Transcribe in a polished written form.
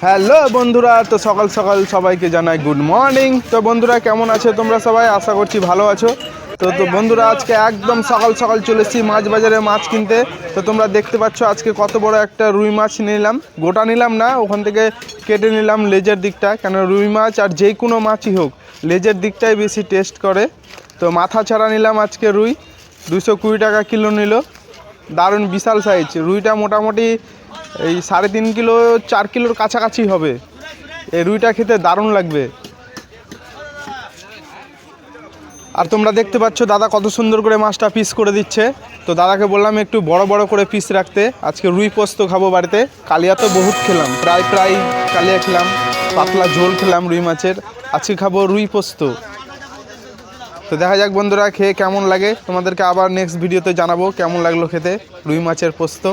Hello বন্ধুরা, তো সকাল সকাল সবাইকে জানাই গুড মর্নিং। তো বন্ধুরা কেমন আছো তোমরা সবাই? আশা করছি ভালো আছো। তো বন্ধুরা আজকে একদম সকাল সকাল চলে এসেছি মাছ বাজারে মাছ কিনতে। তো তোমরা দেখতে পাচ্ছ আজকে কত বড় একটা রুই মাছ নিলাম। গোটা নিলাম না, ওখান থেকে কেটে নিলাম লেজের দিকটা, কেন রুই মাছ আর যে কোনো মাছই হোক লেজের দিকটাই বেশি টেস্ট করে। তো মাথা ছাড়া নিলাম আজকে রুই, 220 টাকা কিলো নিল। দারুণ বিশাল সাইজ রুইটা, মোটামুটি এই 3.5 কিলো 4 কিলোর কাছাকাছি হবে। এই রুইটা খেতে দারুণ লাগবে। আর তোমরা দেখতে পাচ্ছ দাদা কত সুন্দর করে মাছটা পিস করে দিচ্ছে। তো দাদাকে বললাম একটু বড় বড় করে পিস রাখতে। আজকে রুই পোস্ত খাবো বাড়িতে। কালিয়া তো বহুত খেলাম, প্রায় কালিয়া খেলাম, পাতলা ঝোল খেলাম রুই মাছের। আজকে খাবো রুই পোস্ত। তো দেখা যাক বন্ধুরা খেয়ে কেমন লাগে, তোমাদেরকে আবার নেক্সট ভিডিওতে জানাবো কেমন লাগলো খেতে রুই মাছের পোস্ত।